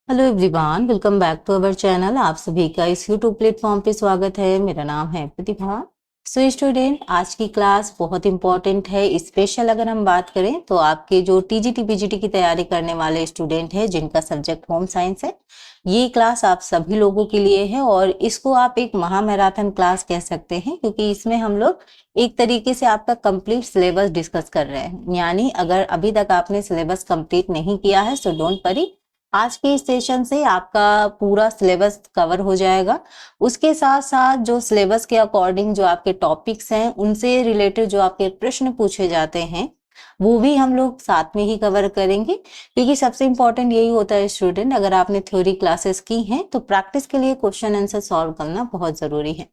Hello everyone, welcome back to our channel. आप सभी का इस यूट्यूब प्लेटफॉर्म पे स्वागत है। मेरा नाम है प्रतिभा। सो स्टूडेंट, आज की क्लास बहुत इंपॉर्टेंट है। स्पेशल अगर हम बात करें तो आपके जो टीजीटी पीजीटी की तैयारी करने वाले स्टूडेंट हैं जिनका सब्जेक्ट होम साइंस है, ये क्लास आप सभी लोगों के लिए है और इसको आप एक महा मैराथन क्लास कह सकते हैं, क्योंकि इसमें हम लोग एक तरीके से आपका कंप्लीट सिलेबस डिस्कस कर रहे हैं। यानी अगर अभी तक आपने सिलेबस कंप्लीट नहीं किया है सो डोंट वरी, आज के सेशन से आपका पूरा सिलेबस कवर हो जाएगा। उसके साथ साथ जो सिलेबस के अकॉर्डिंग जो आपके टॉपिक्स हैं उनसे रिलेटेड जो आपके प्रश्न पूछे जाते हैं वो भी हम लोग साथ में ही कवर करेंगे, क्योंकि सबसे इंपॉर्टेंट यही होता है स्टूडेंट, अगर आपने थ्योरी क्लासेस की हैं तो प्रैक्टिस के लिए क्वेश्चन आंसर सॉल्व करना बहुत जरूरी है।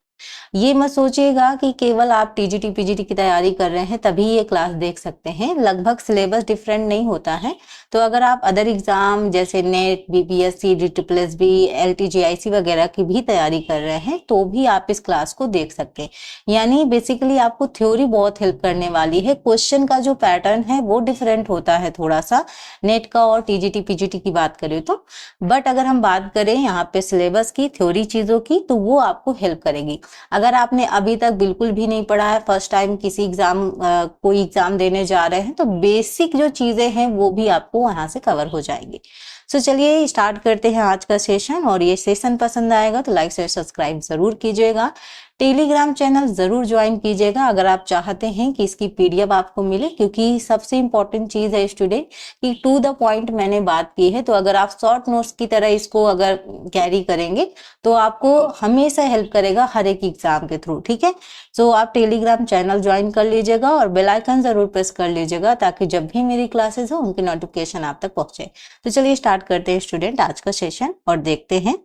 ये मत सोचिएगा कि केवल आप टीजीटी पीजीटी की तैयारी कर रहे हैं तभी ये क्लास देख सकते हैं। लगभग सिलेबस डिफरेंट नहीं होता है, तो अगर आप अदर एग्जाम जैसे नेट, बीपीएससी, DSSB, LTGIC वगैरह की भी तैयारी कर रहे हैं तो भी आप इस क्लास को देख सकते हैं। यानी बेसिकली आपको थ्योरी बहुत हेल्प करने वाली है। क्वेश्चन का जो पैटर्न है वो डिफरेंट होता है थोड़ा सा नेट का और टीजीटी पीजीटी की बात करें तो, बट अगर हम बात करें यहाँ पे सिलेबस की, थ्योरी चीजों की, तो वो आपको हेल्प करेगी। अगर आपने अभी तक बिल्कुल भी नहीं पढ़ा है, फर्स्ट टाइम किसी कोई एग्जाम देने जा रहे हैं, तो बेसिक जो चीजें हैं वो भी आपको वहां से कवर हो जाएंगी। सो चलिए स्टार्ट करते हैं आज का सेशन। और ये सेशन पसंद आएगा तो लाइक शेयर सब्सक्राइब जरूर कीजिएगा। टेलीग्राम चैनल जरूर ज्वाइन कीजिएगा अगर आप चाहते हैं कि इसकी पीडीएफ आपको मिले, क्योंकि सबसे इंपॉर्टेंट चीज है स्टूडेंट कि टू द पॉइंट मैंने बात की है। तो अगर आप शॉर्ट नोट्स की तरह इसको अगर कैरी करेंगे तो आपको हमेशा हेल्प करेगा हर एक एग्जाम के थ्रू। ठीक है, सो आप टेलीग्राम चैनल ज्वाइन कर लीजिएगा और बेल आइकन जरूर प्रेस कर लीजिएगा ताकि जब भी मेरी क्लासेस हो उनकी नोटिफिकेशन आप तक पहुंचे। तो चलिए स्टार्ट करते हैं स्टूडेंट आज का सेशन और देखते हैं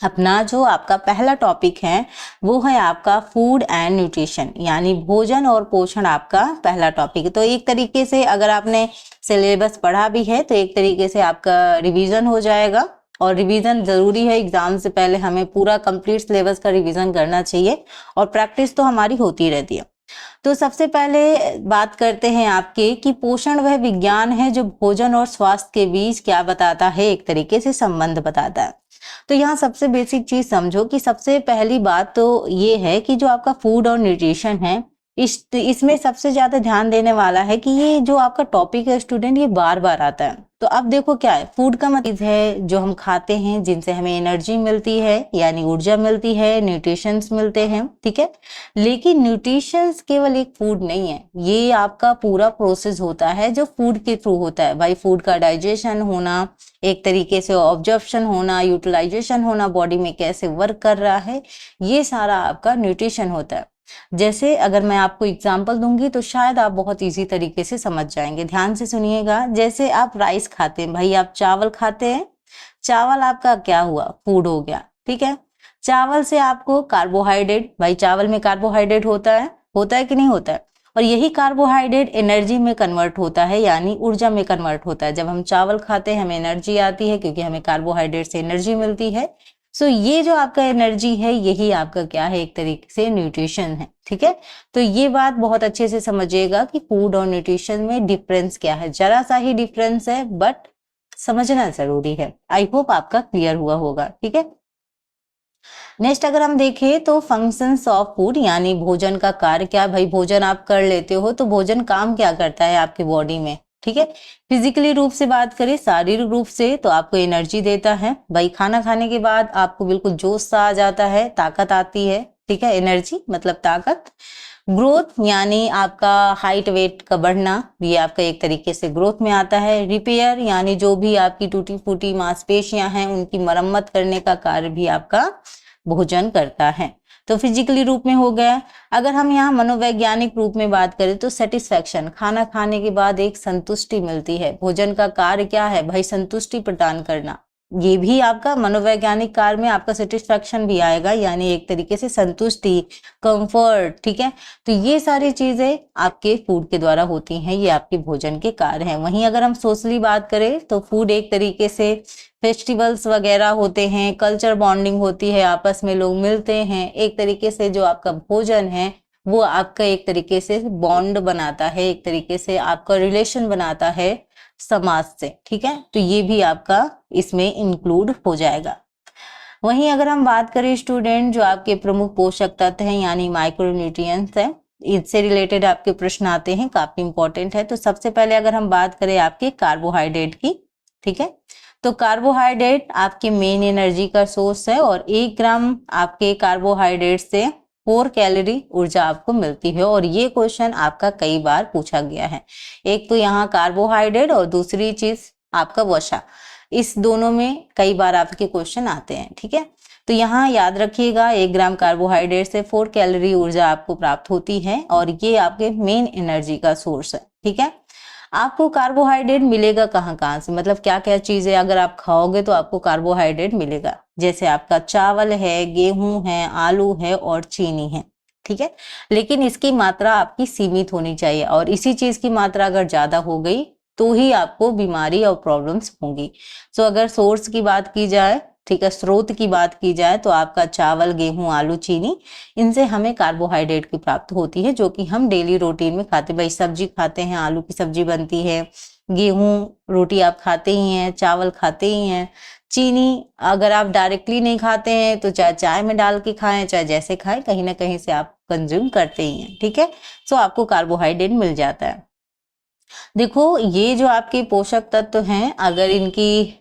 अपना जो आपका पहला टॉपिक है वो है आपका फूड एंड न्यूट्रिशन, यानी भोजन और पोषण आपका पहला टॉपिक है। तो एक तरीके से अगर आपने सिलेबस पढ़ा भी है तो एक तरीके से आपका रिवीजन हो जाएगा, और रिवीजन जरूरी है। एग्जाम से पहले हमें पूरा कंप्लीट सिलेबस का रिवीजन करना चाहिए और प्रैक्टिस तो हमारी होती रहती है। तो सबसे पहले बात करते हैं आपके कि पोषण वह विज्ञान है जो भोजन और स्वास्थ्य के बीच क्या बताता है, एक तरीके से संबंध बताता है। तो यहाँ सबसे बेसिक चीज समझो कि सबसे पहली बात तो ये है कि जो आपका फूड और न्यूट्रिशन है इसमें सबसे ज्यादा ध्यान देने वाला है कि ये जो आपका टॉपिक है स्टूडेंट ये बार बार आता है। तो अब देखो क्या है, फूड का मतलब है जो हम खाते हैं जिनसे हमें एनर्जी मिलती है, यानी ऊर्जा मिलती है, न्यूट्रिशंस मिलते हैं। ठीक है, लेकिन न्यूट्रिशंस केवल एक फूड नहीं है, ये आपका पूरा प्रोसेस होता है जो फूड के थ्रू होता है। भाई फूड का डाइजेशन होना, एक तरीके से ऑब्जर्प्शन होना, यूटिलाइजेशन होना, बॉडी में कैसे वर्क कर रहा है, ये सारा आपका न्यूट्रिशन होता है। जैसे अगर मैं आपको एग्जांपल दूंगी तो शायद आप बहुत इजी तरीके से समझ जाएंगे। ध्यान से सुनिएगा। जैसे आप राइस खाते हैं, भाई आप चावल खाते हैं, चावल आपका क्या हुआ, फूड हो गया। ठीक है, चावल से आपको कार्बोहाइड्रेट, भाई चावल में कार्बोहाइड्रेट होता है कि नहीं होता है, और यही कार्बोहाइड्रेट एनर्जी में कन्वर्ट होता है, यानी ऊर्जा में कन्वर्ट होता है। जब हम चावल खाते हैं हमें एनर्जी आती है क्योंकि हमें कार्बोहाइड्रेट से एनर्जी मिलती है। सो ये जो आपका एनर्जी है यही आपका क्या है, एक तरीके से न्यूट्रिशन है। ठीक है, तो ये बात बहुत अच्छे से समझिएगा कि फूड और न्यूट्रिशन में डिफरेंस क्या है। जरा सा ही डिफरेंस है बट समझना जरूरी है। आई होप आपका क्लियर हुआ होगा। ठीक है, नेक्स्ट अगर हम देखें तो फंक्शंस ऑफ फूड, यानी भोजन का कार्य क्या। भाई भोजन आप कर लेते हो तो भोजन काम क्या करता है आपकी बॉडी में। ठीक है, फिजिकली रूप से बात करें, शारीरिक रूप से, तो आपको एनर्जी देता है। भाई खाना खाने के बाद आपको बिल्कुल जोश सा आ जाता है, ताकत आती है। ठीक है, एनर्जी मतलब ताकत। ग्रोथ यानी आपका हाइट वेट का बढ़ना, ये आपका एक तरीके से ग्रोथ में आता है। रिपेयर यानी जो भी आपकी टूटी फूटी मांसपेशियां हैं उनकी मरम्मत करने का कार्य भी आपका भोजन करता है। तो फिजिकली रूप में हो गया। अगर हम यहाँ मनोवैज्ञानिक रूप में बात करें तो सेटिस्फैक्शन, खाना खाने के बाद एक संतुष्टि मिलती है। भोजन का कार्य क्या है, भाई संतुष्टि प्रदान करना। ये भी आपका मनोवैज्ञानिक कार्य में आपका सेटिस्फैक्शन भी आएगा, यानी एक तरीके से संतुष्टि, कंफर्ट। ठीक है, तो ये सारी चीजें आपके फूड के द्वारा होती हैं, ये आपके भोजन के कार्य हैं। वहीं अगर हम सोशली बात करें तो फूड एक तरीके से फेस्टिवल्स वगैरह होते हैं, कल्चर बॉन्डिंग होती है, आपस में लोग मिलते हैं। एक तरीके से जो आपका भोजन है वो आपका एक तरीके से बॉन्ड बनाता है, एक तरीके से आपका रिलेशन बनाता है समाज से, ठीक है, तो ये भी आपका इसमें इंक्लूड हो जाएगा। वहीं अगर हम बात करें स्टूडेंट, जो आपके प्रमुख पोषक तत्व हैं यानी माइक्रोन्यूट्रिएंट्स हैं, इससे रिलेटेड आपके प्रश्न आते हैं, काफी इंपॉर्टेंट है। तो सबसे पहले अगर हम बात करें आपके कार्बोहाइड्रेट की, ठीक है, तो कार्बोहाइड्रेट आपके मेन एनर्जी का सोर्स है और 1 ग्राम आपके कार्बोहाइड्रेट से 4 कैलोरी ऊर्जा आपको मिलती है। और ये क्वेश्चन आपका कई बार पूछा गया है। एक तो यहाँ कार्बोहाइड्रेट और दूसरी चीज आपका वसा, इस दोनों में कई बार आपके क्वेश्चन आते हैं, ठीक है। तो यहाँ याद रखिएगा 1 ग्राम कार्बोहाइड्रेट से 4 कैलोरी ऊर्जा आपको प्राप्त होती है और ये आपके मेन एनर्जी का सोर्स है, ठीक है। आपको कार्बोहाइड्रेट मिलेगा कहाँ कहाँ से, मतलब क्या क्या चीजें अगर आप खाओगे तो आपको कार्बोहाइड्रेट मिलेगा, जैसे आपका चावल है, गेहूं है, आलू है और चीनी है, ठीक है। लेकिन इसकी मात्रा आपकी सीमित होनी चाहिए और इसी चीज की मात्रा अगर ज्यादा हो गई तो ही आपको बीमारी और प्रॉब्लम्स होंगी। तो अगर सोर्स की बात की जाए, ठीक है, स्रोत की बात की जाए, तो आपका चावल, गेहूं, आलू, चीनी, इनसे हमें कार्बोहाइड्रेट की प्राप्त होती है, जो कि हम डेली रूटीन में खाते हैं। भाई सब्जी खाते हैं, आलू की सब्जी बनती है, गेहूं रोटी आप खाते ही हैं, चावल खाते ही हैं, चीनी अगर आप डायरेक्टली नहीं खाते हैं तो चाहे चाय में डाल के खाएं, चाहे जैसे खाएं, कहीं ना कहीं से आप कंज्यूम करते ही हैं, ठीक है। सो आपको कार्बोहाइड्रेट मिल जाता है। देखो ये जो आपके पोषक तत्व हैं, अगर इनकी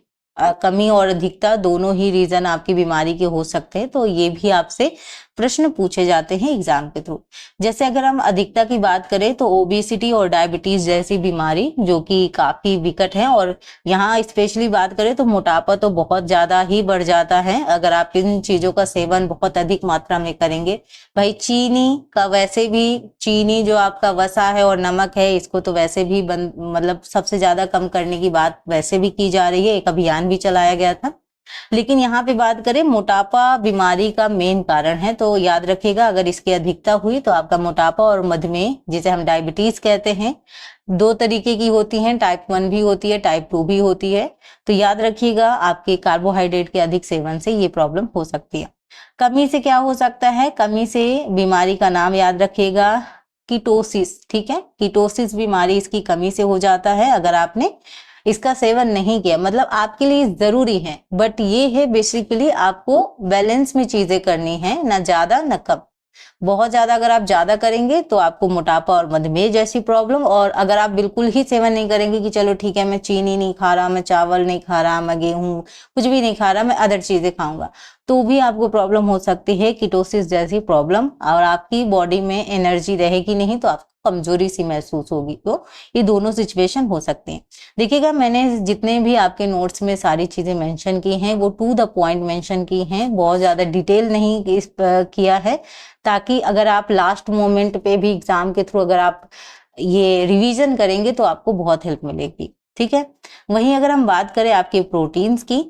कमी और अधिकता दोनों ही रीजन आपकी बीमारी के हो सकते हैं, तो ये भी आपसे प्रश्न पूछे जाते हैं एग्जाम के थ्रू। जैसे अगर हम अधिकता की बात करें तो ओबेसिटी और डायबिटीज जैसी बीमारी जो कि काफी विकट है, और यहाँ स्पेशली बात करें तो मोटापा तो बहुत ज्यादा ही बढ़ जाता है अगर आप इन चीजों का सेवन बहुत अधिक मात्रा में करेंगे। भाई चीनी का वैसे भी, चीनी जो आपका वसा है और नमक है, इसको तो वैसे भी मतलब सबसे ज्यादा कम करने की बात वैसे भी की जा रही है, एक अभियान भी चलाया गया था। लेकिन यहाँ पे बात करें, मोटापा बीमारी का मेन कारण है, तो याद रखिएगा अगर इसकी अधिकता हुई तो आपका मोटापा और मधुमेह, जिसे हम डायबिटीज कहते हैं, 2 तरीके की होती हैं, टाइप 1 भी होती है, टाइप 2 भी होती है। तो याद रखिएगा आपके कार्बोहाइड्रेट के अधिक सेवन से ये प्रॉब्लम हो सकती है। कमी से क्या हो सकता है, कमी से बीमारी का नाम याद रखिएगा, कीटोसिस, ठीक है, कीटोसिस बीमारी इसकी कमी से हो जाता है अगर आपने इसका सेवन नहीं किया। मतलब आपके लिए जरूरी है, बट ये है बेसिकली आपको बैलेंस में चीजें करनी है, ना ज्यादा ना कम। बहुत ज्यादा अगर आप ज्यादा करेंगे तो आपको मोटापा और मधुमेह जैसी प्रॉब्लम, और अगर आप बिल्कुल ही सेवन नहीं करेंगे कि चलो ठीक है मैं चीनी नहीं खा रहा, मैं चावल नहीं खा रहा, मैं गेहूं कुछ भी नहीं खा रहा, मैं अदर चीजें खाऊंगा, तो भी आपको प्रॉब्लम हो सकती है कीटोसिस जैसी प्रॉब्लम, और आपकी बॉडी में एनर्जी रहेगी नहीं तो आपको कमजोरी सी महसूस होगी। तो ये दोनों सिचुएशन हो सकते हैं। देखिएगा मैंने जितने भी आपके नोट्स में सारी चीजें मेंशन की हैं वो टू द पॉइंट मेंशन की हैं, बहुत ज्यादा डिटेल नहीं किया है, ताकि अगर आप लास्ट मोमेंट पे भी एग्जाम के थ्रू अगर आप ये रिवीजन करेंगे तो आपको बहुत हेल्प मिलेगी, ठीक है। वहीं अगर हम बात करें आपके प्रोटीन्स की,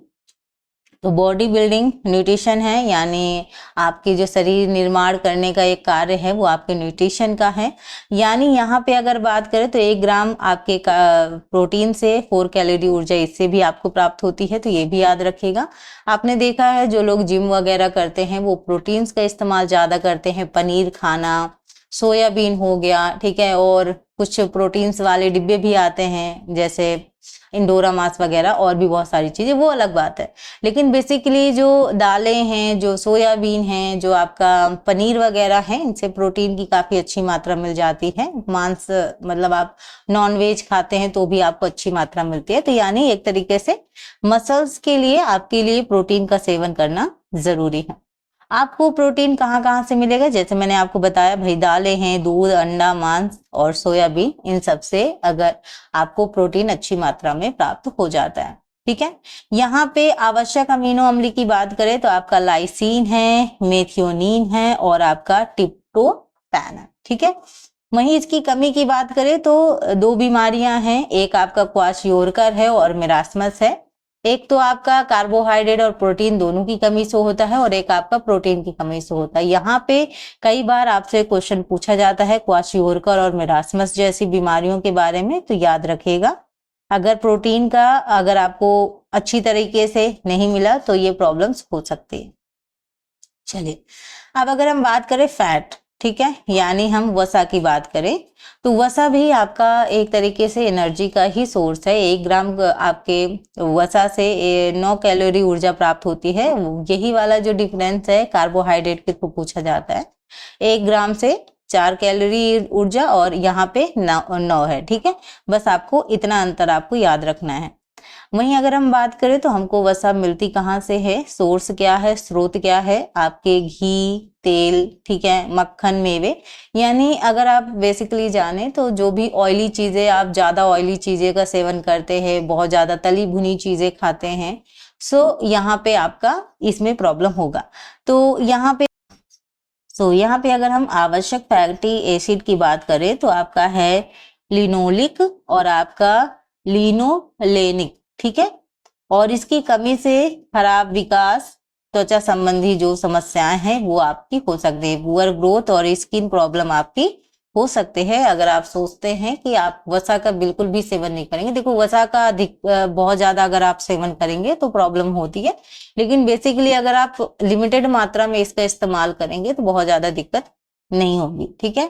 तो बॉडी बिल्डिंग न्यूट्रिशन है, यानी आपके जो शरीर निर्माण करने का एक कार्य है वो आपके न्यूट्रिशन का है। यानी यहाँ पे अगर बात करें तो 1 ग्राम आपके प्रोटीन से 4 कैलोरी ऊर्जा इससे भी आपको प्राप्त होती है, तो ये भी याद रखिएगा। आपने देखा है जो लोग जिम वगैरह करते हैं वो प्रोटीन्स का इस्तेमाल ज्यादा करते हैं, पनीर खाना, सोयाबीन हो गया, ठीक है, और कुछ प्रोटीन्स वाले डिब्बे भी आते हैं जैसे इंडोरा मास वगैरह, और भी बहुत सारी चीजें, वो अलग बात है। लेकिन बेसिकली जो दालें हैं, जो सोयाबीन है, जो आपका पनीर वगैरह है, इनसे प्रोटीन की काफी अच्छी मात्रा मिल जाती है। मांस मतलब आप नॉन वेज खाते हैं तो भी आपको अच्छी मात्रा मिलती है। तो यानी एक तरीके से मसल्स के लिए आपके लिए प्रोटीन का सेवन करना जरूरी है। आपको प्रोटीन कहाँ कहाँ से मिलेगा, जैसे मैंने आपको बताया भाई दालें हैं, दूध, अंडा, मांस और सोयाबीन, इन सब से अगर आपको प्रोटीन अच्छी मात्रा में प्राप्त हो जाता है, ठीक है। यहाँ पे आवश्यक अमीनो अम्ल की बात करें तो आपका लाइसीन है, मेथियोनिन है और आपका ट्रिप्टोफैन है, ठीक है। वहीं इसकी कमी की बात करें तो 2 बीमारियां हैं, एक आपका क्वाशियोरकर है और मेरास्मस है। एक तो आपका कार्बोहाइड्रेट और प्रोटीन दोनों की कमी से होता है और एक आपका प्रोटीन की कमी से होता है। यहाँ पे कई बार आपसे क्वेश्चन पूछा जाता है क्वाशियोरकर और मेरास्मस जैसी बीमारियों के बारे में, तो याद रखिएगा अगर प्रोटीन का अगर आपको अच्छी तरीके से नहीं मिला तो ये प्रॉब्लम्स हो सकती है। चलिए अब अगर हम बात करें फैट, ठीक है, यानी हम वसा की बात करें तो वसा भी आपका एक तरीके से एनर्जी का ही सोर्स है। 1 ग्राम आपके वसा से 9 कैलोरी ऊर्जा प्राप्त होती है। यही वाला जो डिफरेंस है कार्बोहाइड्रेट के थ्रू पूछा जाता है। 1 ग्राम से 4 कैलोरी ऊर्जा और यहाँ पे 9 है। ठीक है, बस आपको इतना अंतर आपको याद रखना है। वहीं अगर हम बात करें तो हमको वसा मिलती कहाँ से है, सोर्स क्या है, स्रोत क्या है, आपके घी, तेल, ठीक है, मक्खन, मेवे। यानी अगर आप बेसिकली जाने तो जो भी ऑयली चीजें, आप ज्यादा ऑयली चीजें का सेवन करते हैं, बहुत ज्यादा तली भुनी चीजें खाते हैं, सो यहाँ पे आपका इसमें प्रॉब्लम होगा। तो यहाँ पे अगर हम आवश्यक फैटी एसिड की बात करें तो आपका है लिनोलिक और आपका लिनोलेनिक। ठीक है, और इसकी कमी से खराब विकास, त्वचा संबंधी जो समस्याएं हैं वो आपकी हो सकती है। पुअर ग्रोथ और स्किन प्रॉब्लम आपकी हो सकते हैं अगर आप सोचते हैं कि आप वसा का बिल्कुल भी सेवन नहीं करेंगे। देखो वसा का अधिक बहुत ज्यादा अगर आप सेवन करेंगे तो प्रॉब्लम होती है, लेकिन बेसिकली अगर आप लिमिटेड मात्रा में इसका इस्तेमाल करेंगे तो बहुत ज्यादा दिक्कत नहीं होगी। ठीक है,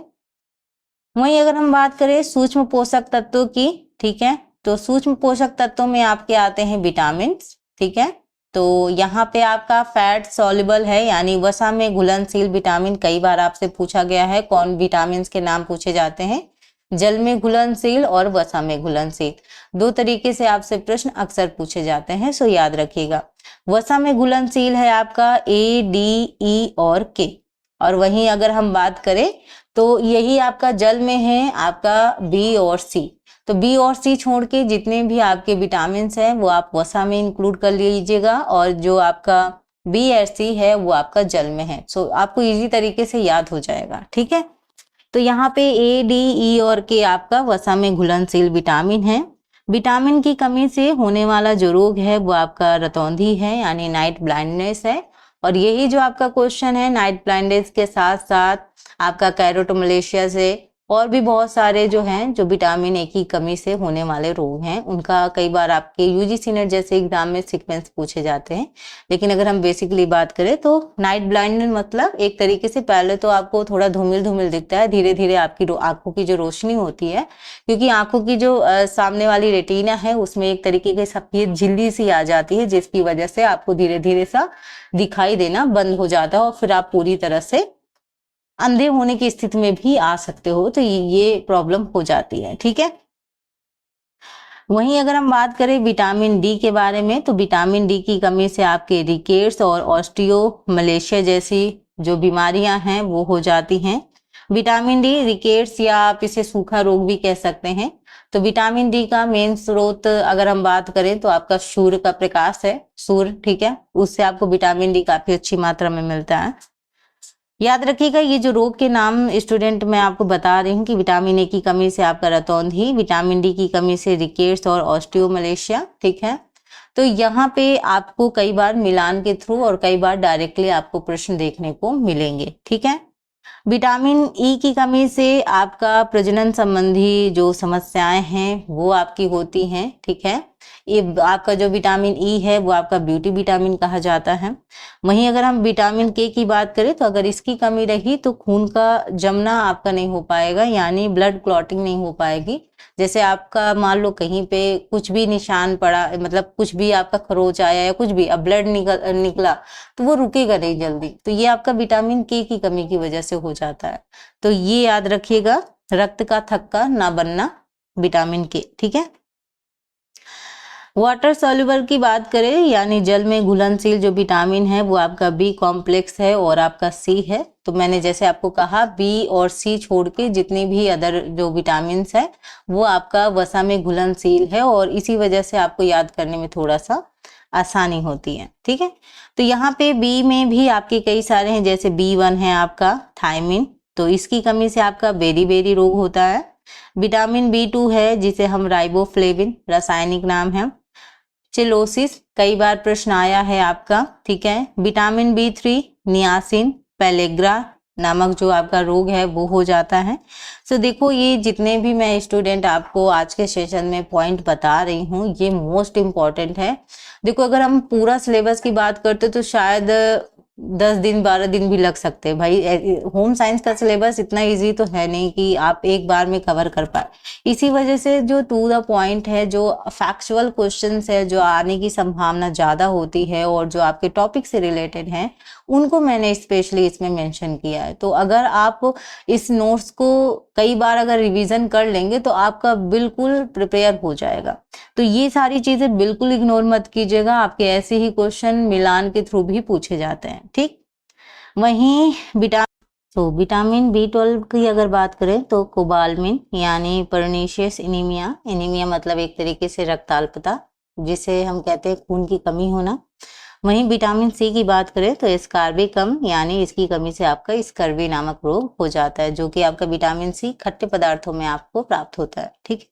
वहीं अगर हम बात करें सूक्ष्म पोषक तत्वों की, ठीक है, तो सूक्ष्म पोषक तत्वों में आपके आते हैं विटामिन। ठीक है, तो यहाँ पे आपका फैट सॉल्युबल है, यानी वसा में घुलनशील विटामिन। कई बार आपसे पूछा गया है कौन विटामिन के नाम पूछे जाते हैं, जल में घुलनशील और वसा में घुलनशील। 2 तरीके से आपसे प्रश्न अक्सर पूछे जाते हैं, सो याद रखिएगा। वसा में घुलनशील है आपका A, D, E और K। और वहीं अगर हम बात करें तो यही आपका जल में है आपका B और C। तो B और C छोड़ के जितने भी आपके विटामिन हैं वो आप वसा में इंक्लूड कर लीजिएगा, और जो आपका B और C है वो आपका जल में है। सो आपको इजी तरीके से याद हो जाएगा। ठीक है, तो यहाँ पे A, D, E और K आपका वसा में घुलनशील विटामिन है। विटामिन की कमी से होने वाला जो रोग है वो आपका रतौंधी है, यानी नाइट ब्लाइंडनेस है। और यही जो आपका क्वेश्चन है, नाइट ब्लाइंडनेस के साथ साथ आपका कैरोटोमलेशिया से और भी बहुत सारे जो हैं जो विटामिन ए की कमी से होने वाले रोग हैं, उनका कई बार आपके यूजीसी नेट जैसे एग्जाम में सीक्वेंस पूछे जाते हैं। लेकिन अगर हम बेसिकली बात करें तो नाइट ब्लाइंडनेस मतलब एक तरीके से पहले तो आपको थोड़ा धूमिल धूमिल दिखता है, धीरे धीरे आपकी आंखों की जो रोशनी होती है, क्योंकि आंखों की जो सामने वाली रेटिना है उसमें एक तरीके की सफेद झिल्ली सी आ जाती है, जिसकी वजह से आपको धीरे धीरे सा दिखाई देना बंद हो जाता है और फिर आप पूरी तरह से अंधे होने की स्थिति में भी आ सकते हो। तो ये प्रॉब्लम हो जाती है। ठीक है, वहीं अगर हम बात करें विटामिन डी के बारे में तो विटामिन डी की कमी से आपके रिकेट्स और ऑस्टियोमलेशिया जैसी जो बीमारियां हैं वो हो जाती हैं। विटामिन डी, रिकेट्स या आप इसे सूखा रोग भी कह सकते हैं। तो विटामिन डी का मेन स्रोत अगर हम बात करें तो आपका सूर्य का प्रकाश है, सूर्य। ठीक है, उससे आपको विटामिन डी काफी अच्छी मात्रा में मिलता है। याद रखिएगा ये जो रोग के नाम स्टूडेंट मैं आपको बता रही हूँ कि विटामिन ए की कमी से आपका रतौंधी, विटामिन डी की कमी से रिकेट्स और ऑस्टियोमलेशिया। ठीक है, तो यहाँ पे आपको कई बार मिलान के थ्रू और कई बार डायरेक्टली आपको प्रश्न देखने को मिलेंगे। ठीक है, विटामिन ई की कमी से आपका प्रजनन संबंधी जो समस्याएं हैं वो आपकी होती हैं। ठीक है, ये आपका जो विटामिन ई है वो आपका ब्यूटी विटामिन कहा जाता है। वहीं अगर हम विटामिन के की बात करें तो अगर इसकी कमी रही तो खून का जमना आपका नहीं हो पाएगा, यानी ब्लड क्लॉटिंग नहीं हो पाएगी। जैसे आपका मान लो कहीं पे कुछ भी निशान पड़ा, मतलब कुछ भी आपका खरोच आया या कुछ भी अब ब्लड निकला तो वो रुकेगा नहीं जल्दी। तो ये आपका विटामिन के की कमी की वजह से हो जाता है। तो ये याद रखिएगा, रक्त का थक्का ना बनना, विटामिन के। ठीक है, वाटर सॉल्युबल की बात करें यानी जल में घुलनशील जो विटामिन है वो आपका बी कॉम्प्लेक्स है और आपका सी है। तो मैंने जैसे आपको कहा बी और सी छोड़ के जितने भी अदर जो विटामिन है वो आपका वसा में घुलनशील है, और इसी वजह से आपको याद करने में थोड़ा सा आसानी होती है। ठीक है, तो यहाँ पे बी में भी आपके कई सारे हैं, जैसे B1 है आपका थायमिन, तो इसकी कमी से आपका बेरी रोग होता है। विटामिन B2 है जिसे हम राइबोफ्लेविन रासायनिक नाम है। चिलोसिस कई बार प्रश्न आया है आपका। ठीक है, विटामिन B3 नियासिन पेलेग्रा नामक जो आपका रोग है वो हो जाता है। सो देखो ये जितने भी मैं स्टूडेंट आपको आज के सेशन में पॉइंट बता रही हूँ ये मोस्ट इम्पॉर्टेंट है। देखो अगर हम पूरा सिलेबस की बात करते तो शायद 10 दिन 12 दिन भी लग सकते हैं भाई। होम साइंस का सिलेबस इतना इजी तो है नहीं कि आप एक बार में कवर कर पाए। इसी वजह से जो टू द पॉइंट है, जो फैक्चुअल क्वेश्चंस है, जो आने की संभावना ज़्यादा होती है और जो आपके टॉपिक से रिलेटेड हैं, उनको मैंने स्पेशली इसमें मेंशन किया है। तो अगर आप इस नोट्स को कई बार अगर रिवीजन कर लेंगे तो आपका बिल्कुल प्रिपेयर हो जाएगा। तो ये सारी चीजें बिल्कुल इग्नोर मत कीजिएगा, आपके ऐसे ही क्वेश्चन मिलान के थ्रू भी पूछे जाते हैं, ठीक। वहीं विटामिन B12 की अगर बात करें तो कोबालमिन यानी परनीशियस एनीमिया, एनीमिया मतलब एक तरीके से रक्ताल्पता, जिसे हम कहते हैं खून की कमी होना। वहीं विटामिन C की बात करें तो स्कार्बिकम यानी इसकी कमी से आपका स्कर्वी नामक रोग हो जाता है, जो कि आपका विटामिन C खट्टे पदार्थों में आपको प्राप्त होता है, ठीक।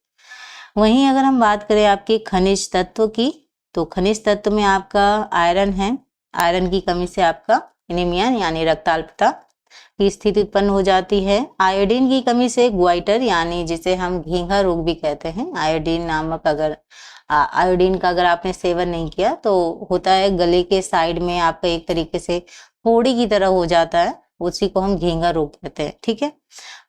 वहीं अगर हम बात करें आपके खनिज तत्व की, तो खनिज तत्व में आपका आयरन है, आयरन की कमी से आपका एनीमिया यानी रक्ताल्पता की स्थिति उत्पन्न हो जाती है। आयोडीन की कमी से ग्वाइटर यानी जिसे हम घींघा रोग भी कहते हैं, आयोडीन नामक आयोडीन का अगर आपने सेवन नहीं किया तो होता है गले के साइड में आपका एक तरीके से फोड़ी की तरह हो जाता है, उसी को हम घींघा रोग कहते हैं, ठीक है।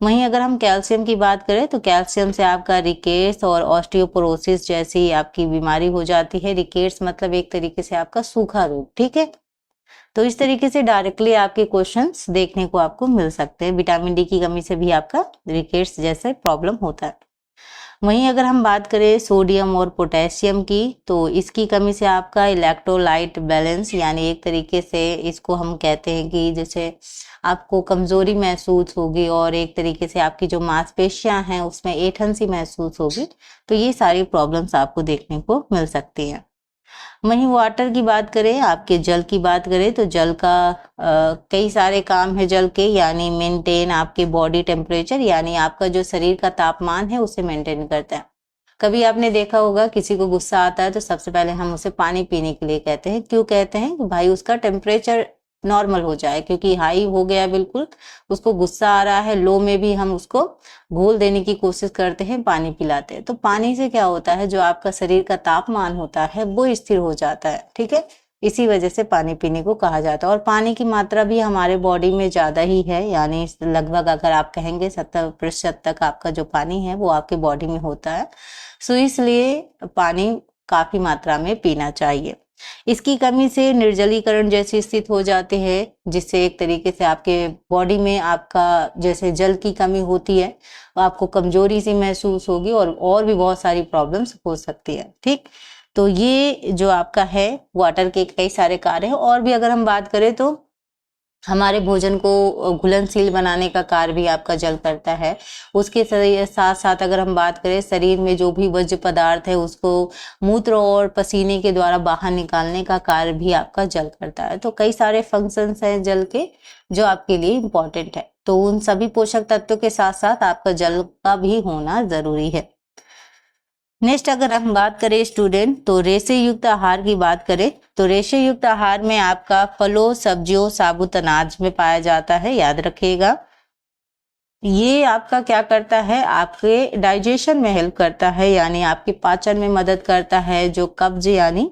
वहीं अगर हम कैल्शियम की बात करें तो कैल्शियम से आपका रिकेट्स और ऑस्टियोपोरोसिस जैसी आपकी बीमारी हो जाती है। रिकेट्स मतलब एक तरीके से आपका सूखा रोग, ठीक है। तो इस तरीके से डायरेक्टली आपके क्वेश्चंस देखने को आपको मिल सकते हैं। विटामिन डी की कमी से भी आपका रिकेट्स जैसे प्रॉब्लम होता है। वहीं अगर हम बात करें सोडियम और पोटेशियम की, तो इसकी कमी से आपका इलेक्ट्रोलाइट बैलेंस यानी एक तरीके से इसको हम कहते हैं कि जैसे आपको कमजोरी महसूस होगी और एक तरीके से आपकी जो मांसपेशियां हैं उसमें ऐंठन सी महसूस होगी। तो ये सारी प्रॉब्लम्स आपको देखने को मिल सकती हैं। वहीं वाटर की बात करें, आपके जल की बात करें तो जल का कई सारे काम है जल के, यानी मेंटेन आपके बॉडी टेम्परेचर, यानी आपका जो शरीर का तापमान है उसे मेंटेन करता है। कभी आपने देखा होगा किसी को गुस्सा आता है तो सबसे पहले हम उसे पानी पीने के लिए कहते हैं। क्यों कहते हैं? कि भाई उसका टेम्परेचर नॉर्मल हो जाए, क्योंकि हाई हो गया बिल्कुल, उसको गुस्सा आ रहा है, लो में भी हम उसको घोल देने की कोशिश करते हैं, पानी पिलाते हैं। तो पानी से क्या होता है, जो आपका शरीर का तापमान होता है वो स्थिर हो जाता है, ठीक है। इसी वजह से पानी पीने को कहा जाता है। और पानी की मात्रा भी हमारे बॉडी में ज्यादा ही है, यानी लगभग अगर आप कहेंगे 70% तक आपका जो पानी है वो आपके बॉडी में होता है। सो इसलिए पानी काफी मात्रा में पीना चाहिए। इसकी कमी से निर्जलीकरण जैसी स्थिति हो जाती है, जिससे एक तरीके से आपके बॉडी में आपका जैसे जल की कमी होती है, आपको कमजोरी सी महसूस होगी और भी बहुत सारी प्रॉब्लम्स हो सकती है, ठीक। तो ये जो आपका है वाटर के कई सारे कार्य है। और भी अगर हम बात करें तो हमारे भोजन को घुलनशील बनाने का कार्य भी आपका जल करता है। उसके साथ साथ अगर हम बात करें, शरीर में जो भी वर्ज्य पदार्थ है उसको मूत्र और पसीने के द्वारा बाहर निकालने का कार्य भी आपका जल करता है। तो कई सारे फंक्शंस हैं जल के जो आपके लिए इम्पोर्टेंट है। तो उन सभी पोषक तत्वों के साथ साथ आपका जल का भी होना जरूरी है। नेक्स्ट अगर हम बात करें स्टूडेंट, तो रेशे युक्त आहार की बात करें तो रेशे युक्त आहार में आपका फलों, सब्जियों, साबुत अनाज में पाया जाता है, याद रखिएगा। ये आपका क्या करता है, आपके डाइजेशन में हेल्प करता है, यानी आपके पाचन में मदद करता है। जो कब्ज यानी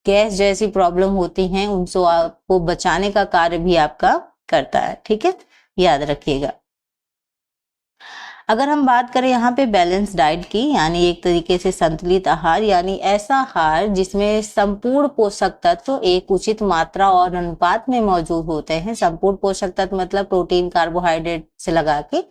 गैस जैसी प्रॉब्लम होती हैं उनको आपको बचाने का कार्य भी आपका करता है, ठीक है, याद रखिएगा। अगर हम बात करें यहाँ पे बैलेंस डाइट की, यानी एक तरीके से संतुलित आहार, यानी ऐसा आहार जिसमें संपूर्ण पोषक तत्व एक उचित मात्रा और अनुपात में मौजूद होते हैं। संपूर्ण पोषक तत्व मतलब प्रोटीन, कार्बोहाइड्रेट से लगा के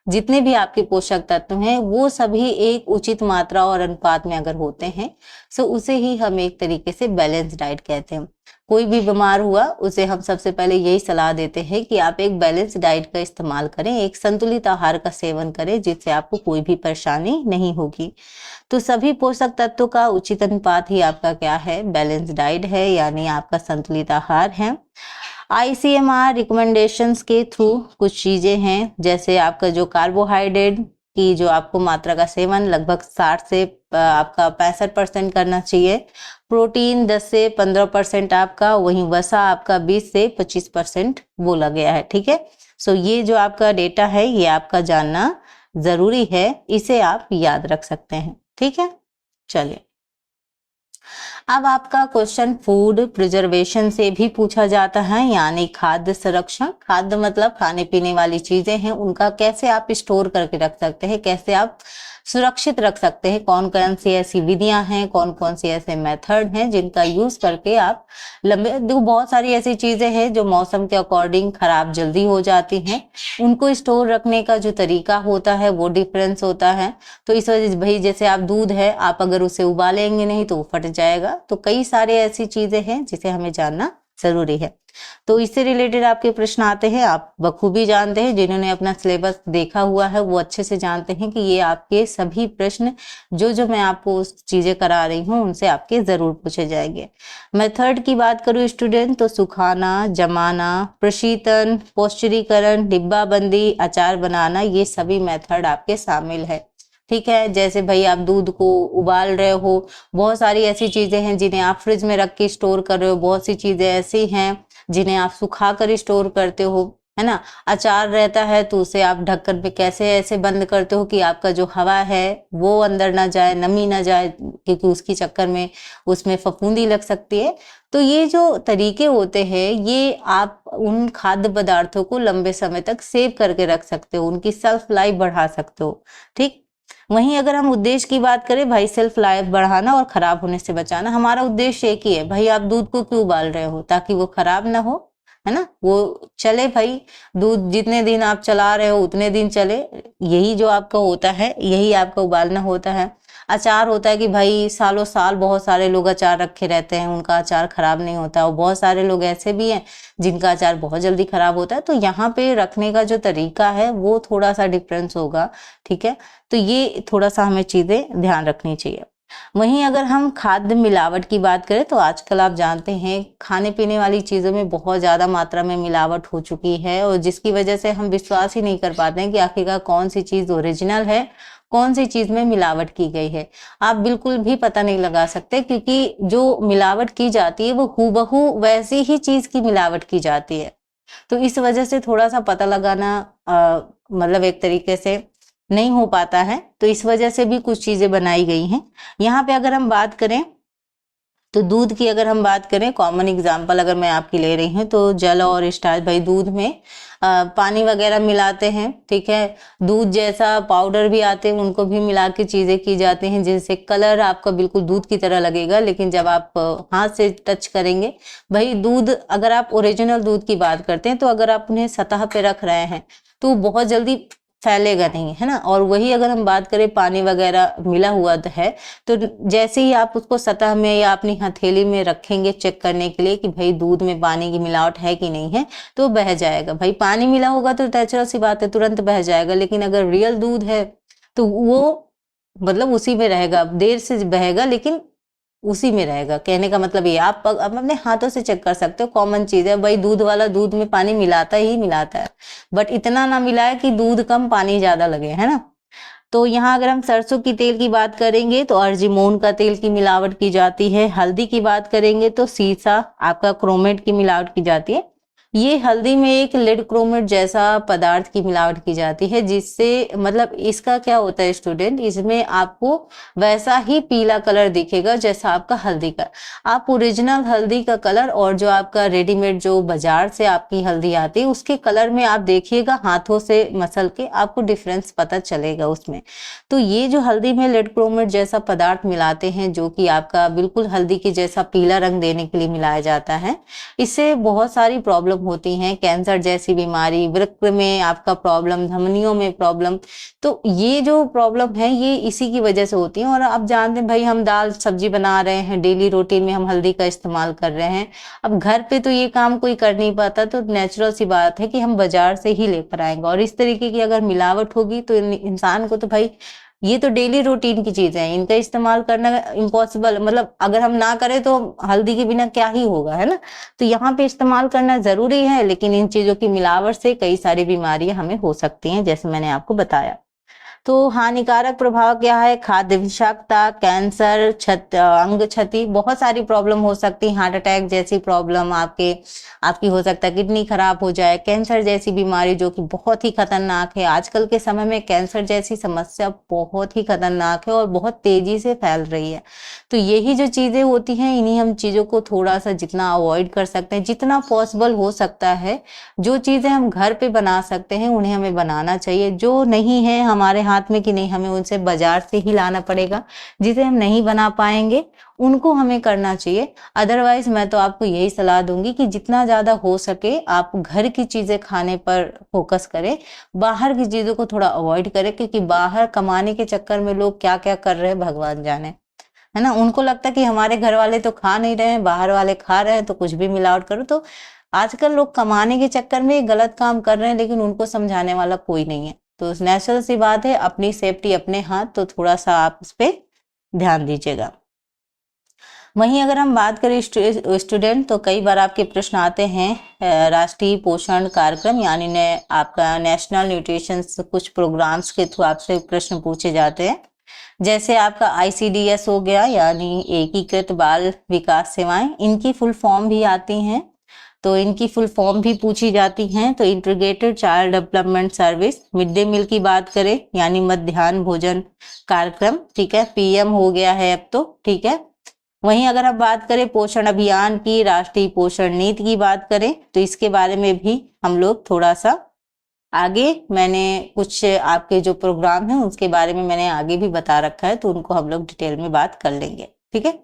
जितने भी आपके पोषक तत्व हैं वो सभी एक उचित मात्रा और अनुपात में अगर होते हैं तो उसे ही हम एक तरीके से बैलेंस डाइट कहते हैं। कोई भी बीमार हुआ उसे हम सबसे पहले यही सलाह देते हैं कि आप एक बैलेंस डाइट का इस्तेमाल करें, एक संतुलित आहार का सेवन करें, जिससे आपको कोई भी परेशानी नहीं होगी। तो सभी पोषक तत्वों का उचित अनुपात ही आपका क्या है, बैलेंस डाइट है, यानी आपका संतुलित आहार है। ICMR रिकमेंडेशंस के थ्रू कुछ चीजें हैं, जैसे आपका जो कार्बोहाइड्रेट की जो आपको मात्रा का सेवन लगभग 60 से आपका 65% करना चाहिए। प्रोटीन 10 से 15% आपका, वहीं वसा आपका 20 से 25% बोला गया है, ठीक है। सो ये जो आपका डेटा है ये आपका जानना जरूरी है, इसे आप याद रख सकते हैं, ठीक है। चलिए अब आपका क्वेश्चन फूड प्रिजर्वेशन से भी पूछा जाता है, यानी खाद्य संरक्षण। खाद्य मतलब खाने पीने वाली चीजें हैं, उनका कैसे आप स्टोर करके रख सकते हैं, कैसे आप सुरक्षित रख सकते हैं, कौन कौन सी ऐसी विधियां हैं, कौन कौन सी ऐसे मेथड हैं जिनका यूज करके आप लंबे, देखो बहुत सारी ऐसी चीजें हैं जो मौसम के अकॉर्डिंग खराब जल्दी हो जाती हैं, उनको स्टोर रखने का जो तरीका होता है वो डिफरेंस होता है। तो इस वजह से भाई जैसे आप दूध है, आप अगर उसे उबालेंगे नहीं तो वो फट जाएगा। तो कई सारे ऐसी चीजें हैं जिसे हमें जानना जरूरी है। तो इससे रिलेटेड आपके प्रश्न आते हैं, आप बखूबी जानते हैं, जिन्होंने अपना सिलेबस देखा हुआ है वो अच्छे से जानते हैं कि ये आपके सभी प्रश्न जो मैं आपको चीजें करा रही हूँ उनसे आपके जरूर पूछे जाएंगे। मेथड की बात करूँ स्टूडेंट, तो सुखाना, जमाना, प्रशीतन, पौष्टिरीकरण, डिब्बाबंदी, अचार बनाना, ये सभी मेथड आपके शामिल है। ठीक है, जैसे भाई आप दूध को उबाल रहे हो, बहुत सारी ऐसी चीजें हैं जिन्हें आप फ्रिज में रख के स्टोर कर रहे हो, बहुत सी चीजें ऐसी हैं जिन्हें आप सुखा कर स्टोर करते हो, है ना। अचार रहता है तो उसे आप ढक्कन पे कैसे ऐसे बंद करते हो कि आपका जो हवा है वो अंदर ना जाए, नमी ना जाए, क्योंकि उसकी चक्कर में उसमें फफूंदी लग सकती है। तो ये जो तरीके होते हैं ये आप उन खाद्य पदार्थों को लंबे समय तक सेव करके रख सकते हो, उनकी सेल्फ लाइफ बढ़ा सकते हो। ठीक, वहीं अगर हम उद्देश्य की बात करें, भाई सेल्फ लाइफ बढ़ाना और खराब होने से बचाना, हमारा उद्देश्य एक ही है। भाई आप दूध को क्यों उबाल रहे हो, ताकि वो खराब ना हो, है ना, वो चले। भाई दूध जितने दिन आप चला रहे हो उतने दिन चले, यही जो आपका होता है, यही आपका उबालना होता है। अचार होता है कि भाई सालों साल बहुत सारे लोग अचार रखे रहते हैं, उनका अचार खराब नहीं होता, और बहुत सारे लोग ऐसे भी हैं जिनका अचार बहुत जल्दी खराब होता है। तो यहाँ पे रखने का जो तरीका है वो थोड़ा सा डिफरेंस होगा। ठीक है, तो ये थोड़ा सा हमें चीजें ध्यान रखनी चाहिए। वहीं अगर हम खाद्य मिलावट की बात करें, तो आजकल आप जानते हैं खाने पीने वाली चीजों में बहुत ज्यादा मात्रा में मिलावट हो चुकी है, और जिसकी वजह से हम विश्वास ही नहीं कर पाते हैं कि आखिरकार कौन सी चीज ओरिजिनल है, कौन सी चीज में मिलावट की गई है। आप बिल्कुल भी पता नहीं लगा सकते, क्योंकि जो मिलावट की जाती है वो हूबहू वैसी ही चीज की मिलावट की जाती है। तो इस वजह से थोड़ा सा पता लगाना मतलब एक तरीके से नहीं हो पाता है। तो इस वजह से भी कुछ चीजें बनाई गई हैं। यहाँ पे अगर हम बात करें तो दूध की अगर हम बात करें, कॉमन एग्जांपल अगर मैं आपकी ले रही हूँ, तो जल और स्टार्च, भाई दूध में पानी वगैरह मिलाते हैं। ठीक है, दूध जैसा पाउडर भी आते हैं, उनको भी मिला के चीजें की जाती हैं, जिससे कलर आपका बिल्कुल दूध की तरह लगेगा, लेकिन जब आप हाथ से टच करेंगे, भाई दूध अगर आप ओरिजिनल दूध की बात करते हैं तो अगर आप उन्हें सतह पे रख रहे हैं तो बहुत जल्दी फैलेगा नहीं, है ना। और वही अगर हम बात करें पानी वगैरह मिला हुआ है, तो जैसे ही आप उसको सतह में या अपनी हथेली में रखेंगे चेक करने के लिए कि भाई दूध में पानी की मिलावट है कि नहीं है, तो बह जाएगा। भाई पानी मिला होगा तो नेचुरल सी बात है, तुरंत बह जाएगा, लेकिन अगर रियल दूध है तो वो मतलब उसी में रहेगा, देर से बहेगा लेकिन उसी में रहेगा। कहने का मतलब ये आप अपने हाथों से चेक कर सकते हो, कॉमन चीज है। भाई दूध वाला दूध में पानी मिलाता ही मिलाता है, बट इतना ना मिलाए कि दूध कम पानी ज्यादा लगे, है ना। तो यहाँ अगर हम सरसों की तेल की बात करेंगे तो अर्जिमोन का तेल की मिलावट की जाती है। हल्दी की बात करेंगे तो सीसा आपका क्रोमेट की मिलावट की जाती है। ये हल्दी में एक लेड क्रोमेट जैसा पदार्थ की मिलावट की जाती है, जिससे मतलब इसका क्या होता है स्टूडेंट, इसमें आपको वैसा ही पीला कलर दिखेगा जैसा आपका हल्दी का। आप ओरिजिनल हल्दी का कलर और जो आपका रेडीमेड जो बाजार से आपकी हल्दी आती है उसके कलर में आप देखिएगा, हाथों से मसल के आपको डिफरेंस पता चलेगा उसमें। तो ये जो हल्दी में लेड क्रोमेट जैसा पदार्थ मिलाते हैं, जो कि आपका बिल्कुल हल्दी के जैसा पीला रंग देने के लिए मिलाया जाता है, इससे बहुत सारी प्रॉब्लम होती हैं, कैंसर जैसी बीमारी, वृक्क में आपका प्रॉब्लम, धमनियों में प्रॉब्लम। तो ये जो प्रॉब्लम है ये इसी की वजह से होती है। और आप जानते हैं भाई हम दाल सब्जी बना रहे हैं, डेली रूटीन में हम हल्दी का इस्तेमाल कर रहे हैं। अब घर पे तो ये काम कोई कर नहीं पाता, तो नेचुरल सी बात है कि हम बाजार से ही लेकर आएंगे। और इस तरीके की अगर मिलावट होगी तो इंसान को तो भाई ये तो डेली रूटीन की चीजें हैं, इनका इस्तेमाल करना इम्पॉसिबल, मतलब अगर हम ना करें तो हल्दी के बिना क्या ही होगा, है ना। तो यहाँ पे इस्तेमाल करना जरूरी है, लेकिन इन चीजों की मिलावट से कई सारी बीमारियां हमें हो सकती हैं, जैसे मैंने आपको बताया। तो हानिकारक प्रभाव क्या है? खाद्य विषाक्तता, कैंसर, अंग क्षति, बहुत सारी प्रॉब्लम हो सकती है। हार्ट अटैक जैसी प्रॉब्लम आपकी हो सकता है, किडनी खराब हो जाए, कैंसर जैसी बीमारी जो कि बहुत ही खतरनाक है। आजकल के समय में कैंसर जैसी समस्या बहुत ही खतरनाक है और बहुत तेजी से फैल रही है। तो यही जो चीजें होती हैं, इन्हीं हम चीजों को थोड़ा सा जितना अवॉइड कर सकते हैं, जितना पॉसिबल हो सकता है, जो चीजें हम घर पे बना सकते हैं उन्हें हमें बनाना चाहिए। जो नहीं है हमारे हाथ में कि नहीं, हमें उनसे बाजार से ही लाना पड़ेगा, जिसे हम नहीं बना पाएंगे उनको हमें करना चाहिए। अदरवाइज मैं तो आपको यही सलाह दूंगी कि जितना ज्यादा हो सके आप घर की चीजें खाने पर फोकस करें, बाहर की चीजों को थोड़ा अवॉइड करें, क्योंकि बाहर कमाने के चक्कर में लोग क्या क्या कर रहे हैं भगवान जाने, है ना। उनको लगता है कि हमारे घर वाले तो खा नहीं रहे हैं, बाहर वाले खा रहे हैं, तो कुछ भी मिलावट करो। तो आजकल लोग कमाने के चक्कर में गलत काम कर रहे हैं, लेकिन उनको समझाने वाला कोई नहीं है। तो नेचुरल सी बात है, अपनी सेफ्टी अपने हाथ, तो थोड़ा सा आप इस पे ध्यान दीजिएगा। वहीं अगर हम बात करें स्टूडेंट, तो कई बार आपके प्रश्न आते हैं राष्ट्रीय पोषण कार्यक्रम यानी आपका नेशनल न्यूट्रिशन कुछ प्रोग्राम्स के थ्रू आपसे प्रश्न पूछे जाते हैं। जैसे आपका ICDS हो गया, यानी एकीकृत बाल विकास सेवाएं, इनकी फुल फॉर्म भी आती हैं, तो इनकी फुल फॉर्म भी पूछी जाती हैं। तो integrated child development service, mid day meal की बात करें यानी मध्याह्न भोजन कार्यक्रम, ठीक है, PM हो गया है अब तो, ठीक है। वहीं अगर आप बात करें पोषण अभियान की, राष्ट्रीय पोषण नीति की बात करें, तो इसके बारे में भी हम लोग थोड़ा सा आगे, मैंने कुछ आपके जो प्रोग्राम है उसके बारे में मैंने आगे भी बता रखा है, तो उनको हम लोग डिटेल में बात कर लेंगे, ठीक है।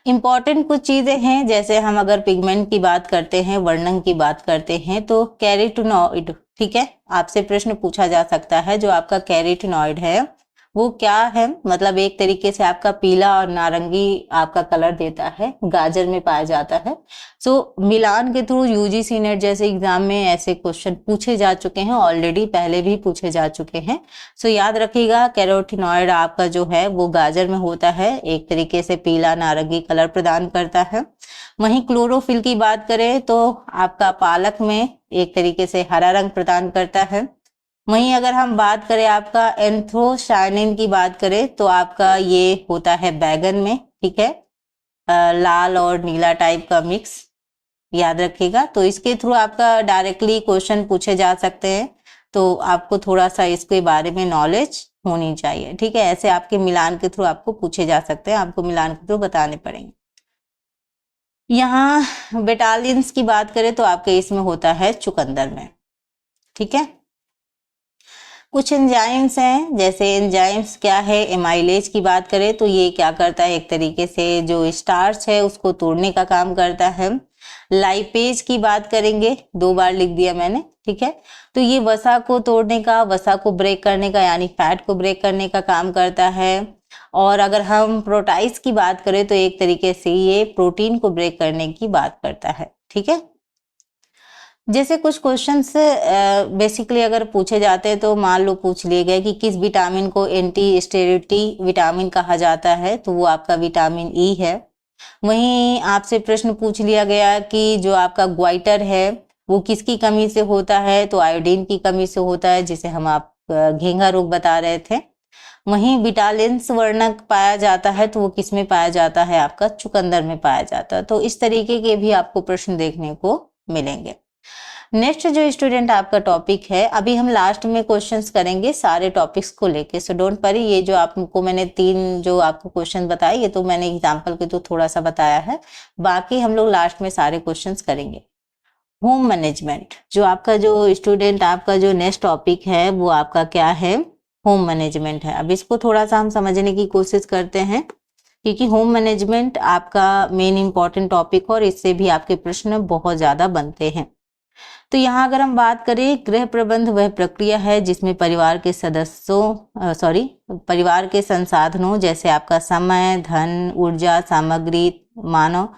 इंपॉर्टेंट कुछ चीजें हैं, जैसे हम अगर पिगमेंट की बात करते हैं, वर्णन की बात करते हैं, तो कैरोटीनॉइड, ठीक है, आपसे प्रश्न पूछा जा सकता है जो आपका कैरोटीनॉइड है वो क्या है। मतलब एक तरीके से आपका पीला और नारंगी आपका कलर देता है, गाजर में पाया जाता है। सो मिलान के थ्रू UGC नेट जैसे एग्जाम में ऐसे क्वेश्चन पूछे जा चुके हैं, ऑलरेडी पहले भी पूछे जा चुके हैं। सो याद रखिएगा, कैरोटीनॉइड आपका जो है वो गाजर में होता है, एक तरीके से पीला नारंगी कलर प्रदान करता है। वहीं क्लोरोफिल की बात करें तो आपका पालक में एक तरीके से हरा रंग प्रदान करता है। वहीं अगर हम बात करें आपका एंथ्रोसायनिन की बात करें तो आपका ये होता है बैगन में, ठीक है, लाल और नीला टाइप का मिक्स, याद रखिएगा। तो इसके थ्रू आपका डायरेक्टली क्वेश्चन पूछे जा सकते हैं, तो आपको थोड़ा सा इसके बारे में नॉलेज होनी चाहिए, ठीक है। ऐसे आपके मिलान के थ्रू आपको पूछे जा सकते हैं, आपको मिलान के थ्रू बताने पड़ेंगे। यहाँ बेटालियंस की बात करें तो आपके इसमें होता है चुकंदर में, ठीक है। कुछ एंजाइम्स हैं, जैसे एंजाइम्स क्या है, एमाइलेज की बात करें तो ये क्या करता है, एक तरीके से जो स्टार्च है उसको तोड़ने का काम करता है। लाइपेज की बात करेंगे, 2 बार लिख दिया मैंने, ठीक है। तो ये वसा को तोड़ने का, वसा को ब्रेक करने का यानी फैट को ब्रेक करने का काम करता है। और अगर हम प्रोटाइज की बात करें तो एक तरीके से ये प्रोटीन को ब्रेक करने की बात करता है, ठीक है। जैसे कुछ क्वेश्चंस बेसिकली अगर पूछे जाते हैं तो मान लो पूछ लिए गए कि किस विटामिन को एंटी स्टेरिटी विटामिन कहा जाता है, तो वो आपका विटामिन ई है। वहीं आपसे प्रश्न पूछ लिया गया कि जो आपका ग्वाइटर है वो किसकी कमी से होता है, तो आयोडीन की कमी से होता है, जिसे हम आप घेंघा रोग बता रहे थे। वहीं विटालिन्स वर्णक पाया जाता है तो वो किस में पाया जाता है, आपका चुकंदर में पाया जाता है। तो इस तरीके के भी आपको प्रश्न देखने को मिलेंगे। नेक्स्ट जो स्टूडेंट आपका टॉपिक है, अभी हम लास्ट में क्वेश्चंस करेंगे सारे टॉपिक्स को लेके, सो डोंट वरी। ये जो आपको मैंने 3 जो आपको क्वेश्चन बताए, ये तो मैंने एग्जांपल के तो थोड़ा सा बताया है, बाकी हम लोग लास्ट में सारे क्वेश्चंस करेंगे। होम मैनेजमेंट, जो आपका जो स्टूडेंट आपका जो नेक्स्ट टॉपिक है वो आपका क्या है, होम मैनेजमेंट है। अब इसको थोड़ा सा हम समझने की कोशिश करते हैं, क्योंकि होम मैनेजमेंट आपका मेन इंपॉर्टेंट टॉपिक और इससे भी आपके प्रश्न बहुत ज्यादा बनते हैं। तो यहाँ अगर हम बात करें, गृह प्रबंध वह प्रक्रिया है जिसमें परिवार के संसाधनों जैसे आपका समय, धन, ऊर्जा, सामग्री, मानव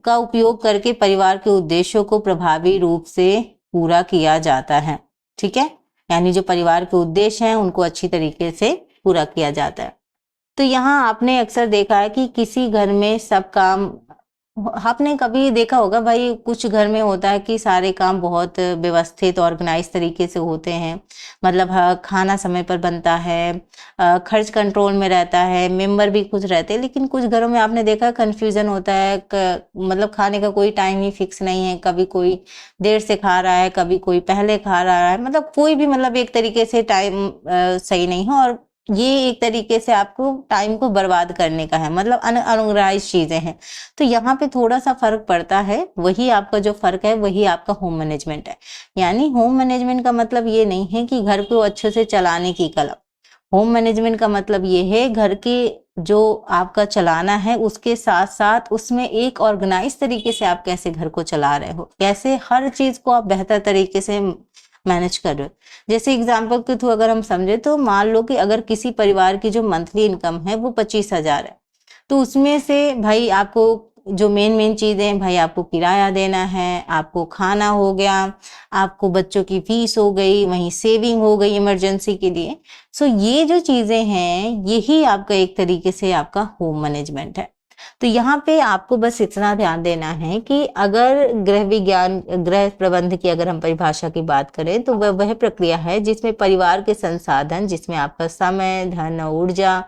का उपयोग करके परिवार के उद्देश्यों को प्रभावी रूप से पूरा किया जाता है, ठीक है। यानी जो परिवार के उद्देश्य हैं उनको अच्छी तरीके से पूरा किया जाता है। तो यहाँ आपने अक्सर देखा है कि किसी घर में सब काम आपने कभी देखा होगा भाई, कुछ घर में होता है कि सारे काम बहुत व्यवस्थित ऑर्गेनाइज तरीके से होते हैं, मतलब खाना समय पर बनता है, खर्च कंट्रोल में रहता है, मेंबर भी खुश रहते हैं। लेकिन कुछ घरों में आपने देखा कंफ्यूजन होता है, मतलब खाने का कोई टाइम ही फिक्स नहीं है, कभी कोई देर से खा रहा है, कभी कोई पहले खा रहा है, मतलब कोई भी मतलब एक तरीके से टाइम सही नहीं है। और ये एक तरीके से आपको टाइम को बर्बाद करने का है, मतलब अनऑर्गेनाइज चीजें हैं। तो यहाँ पे थोड़ा सा फर्क पड़ता है, वही आपका जो फर्क है वही आपका होम मैनेजमेंट है। यानी होम मैनेजमेंट का मतलब ये नहीं है कि घर को अच्छे से चलाने की कला। होम मैनेजमेंट का मतलब ये है घर के जो आपका चलाना है उसके साथ साथ उसमें एक ऑर्गेनाइज तरीके से आप कैसे घर को चला रहे हो, कैसे हर चीज को आप बेहतर तरीके से मैनेज कर रहे हो। जैसे एग्जाम्पल के थ्रू अगर हम समझे तो मान लो कि अगर किसी परिवार की जो मंथली इनकम है वो 25,000 है, तो उसमें से भाई आपको जो मेन मेन चीजें हैं, भाई आपको किराया देना है, आपको खाना हो गया, आपको बच्चों की फीस हो गई, वहीं सेविंग हो गई इमरजेंसी के लिए। सो ये जो चीजें हैं यही आपका एक तरीके से आपका होम मैनेजमेंट है। तो यहाँ पे आपको बस इतना ध्यान देना है कि अगर गृह विज्ञान गृह प्रबंध की अगर हम परिभाषा की बात करें तो वह प्रक्रिया है जिसमें परिवार के संसाधन, जिसमें आपका समय, धन, ऊर्जा,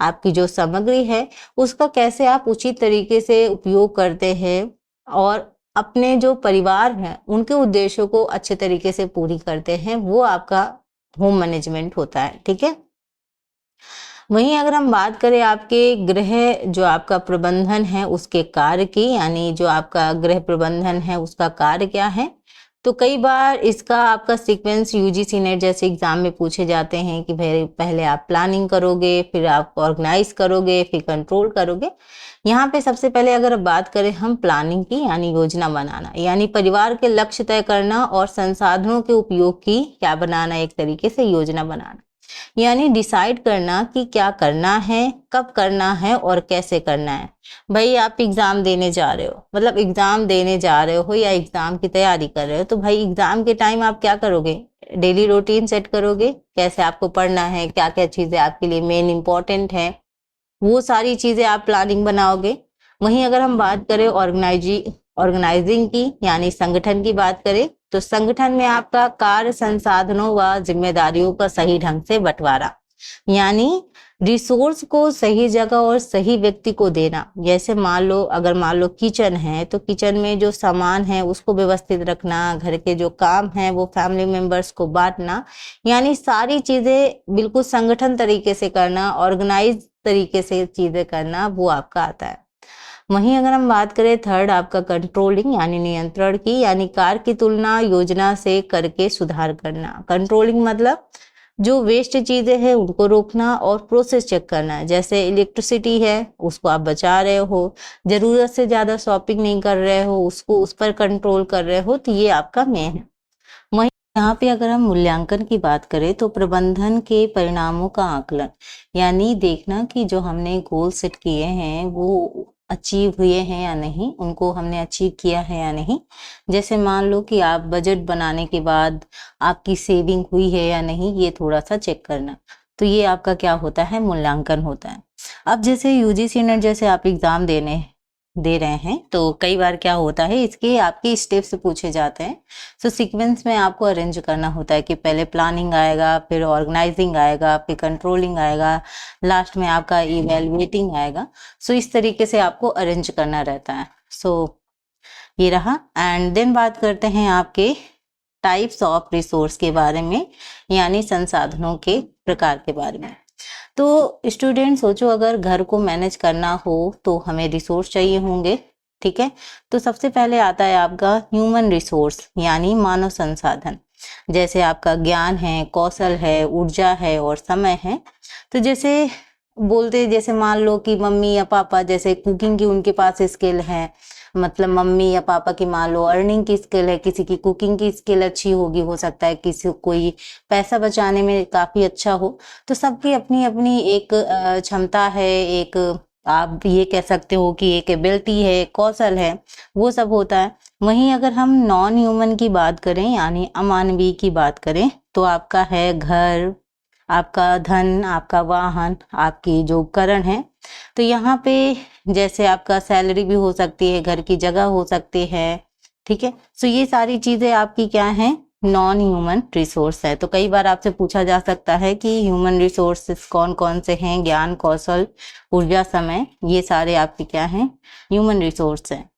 आपकी जो सामग्री है उसका कैसे आप उचित तरीके से उपयोग करते हैं और अपने जो परिवार हैं उनके उद्देश्यों को अच्छे तरीके से पूरी करते हैं, वो आपका होम मैनेजमेंट होता है। ठीक है। वहीं अगर हम बात करें आपके गृह जो आपका प्रबंधन है उसके कार्य की, यानी जो आपका गृह प्रबंधन है उसका कार्य क्या है, तो कई बार इसका आपका सीक्वेंस यूजीसी नेट जैसे एग्जाम में पूछे जाते हैं कि भाई पहले आप प्लानिंग करोगे, फिर आप ऑर्गेनाइज करोगे, फिर कंट्रोल करोगे। यहाँ पे सबसे पहले अगर बात करें हम प्लानिंग की, यानी योजना बनाना, यानी परिवार के लक्ष्य तय करना और संसाधनों के उपयोग की क्या बनाना, एक तरीके से योजना बनाना, यानी डिसाइड करना कि क्या करना है, कब करना है और कैसे करना है। भाई आप एग्जाम देने जा रहे हो, मतलब एग्जाम देने जा रहे हो या एग्जाम की तैयारी कर रहे हो, तो भाई एग्जाम के टाइम आप क्या करोगे, डेली रूटीन सेट करोगे, कैसे आपको पढ़ना है, क्या क्या चीजें आपके लिए मेन इंपॉर्टेंट है, वो सारी चीजें आप प्लानिंग बनाओगे। वहीं अगर हम बात करें ऑर्गेनाइजिंग की, यानी संगठन की बात करें, तो संगठन में आपका कार्य, संसाधनों व जिम्मेदारियों का सही ढंग से बंटवारा, यानी रिसोर्स को सही जगह और सही व्यक्ति को देना। जैसे मान लो किचन है तो किचन में जो सामान है उसको व्यवस्थित रखना, घर के जो काम है वो फैमिली मेंबर्स को बांटना, यानी सारी चीजें बिल्कुल संगठन तरीके से करना, ऑर्गेनाइज तरीके से चीजें करना, वो आपका आता है। वहीं अगर हम बात करें थर्ड आपका कंट्रोलिंग, यानी नियंत्रण की, यानी कार्य की तुलना योजना से करके सुधार करना। कंट्रोलिंग मतलब जो वेस्ट चीजें हैं उनको रोकना और प्रोसेस चेक करना है। जैसे इलेक्ट्रिसिटी है उसको आप बचा रहे हो, जरूरत से ज्यादा शॉपिंग नहीं कर रहे हो, उसको उस पर कंट्रोल कर रहे हो, तो ये आपका मेन है। वहीं यहाँ पे अगर हम मूल्यांकन की बात करें तो प्रबंधन के परिणामों का आकलन, यानी देखना कि जो हमने गोल सेट किए हैं वो अचीव हुए हैं या नहीं, उनको हमने अचीव किया है या नहीं। जैसे मान लो कि आप बजट बनाने के बाद आपकी सेविंग हुई है या नहीं, ये थोड़ा सा चेक करना, तो ये आपका क्या होता है, मूल्यांकन होता है। अब जैसे यूजीसी नेट जैसे आप एग्जाम दे रहे हैं तो कई बार क्या होता है, इसके आपके स्टेप्स पूछे जाते हैं। तो सीक्वेंस में आपको अरेंज करना होता है कि पहले प्लानिंग आएगा, फिर ऑर्गेनाइजिंग आएगा, फिर कंट्रोलिंग आएगा, लास्ट में आपका इवेलुएटिंग आएगा। सो इस तरीके से आपको अरेंज करना रहता है। सो ये रहा। एंड देन बात करते हैं आपके टाइप्स ऑफ रिसोर्स के बारे में, यानी संसाधनों के प्रकार के बारे में। तो स्टूडेंट सोचो, अगर घर को मैनेज करना हो तो हमें रिसोर्स चाहिए होंगे। ठीक है। तो सबसे पहले आता है आपका ह्यूमन रिसोर्स, यानी मानव संसाधन। जैसे आपका ज्ञान है, कौशल है, ऊर्जा है और समय है। तो जैसे जैसे मान लो कि मम्मी या पापा जैसे कुकिंग की उनके पास स्किल है, मतलब मम्मी या पापा की मान लो अर्निंग की स्किल है, किसी की कुकिंग की स्किल अच्छी होगी, हो सकता है किसी कोई पैसा बचाने में काफी अच्छा हो। तो सबकी अपनी अपनी एक क्षमता है, एक आप ये कह सकते हो कि एक एबिलिटी है, कौशल है, वो सब होता है। वहीं अगर हम नॉन ह्यूमन की बात करें, यानी अमानवीय की बात करें, तो आपका है घर, आपका धन, आपका वाहन, आपकी जो उपकरण है, तो यहाँ पे जैसे आपका सैलरी भी हो सकती है, घर की जगह हो सकती है, ठीक है। सो ये सारी चीजें आपकी क्या है, नॉन ह्यूमन रिसोर्स है। तो कई बार आपसे पूछा जा सकता है कि ह्यूमन रिसोर्सेस कौन कौन से हैं, ज्ञान, कौशल, ऊर्जा, समय, ये सारे आपके क्या हैं, ह्यूमन रिसोर्स हैं।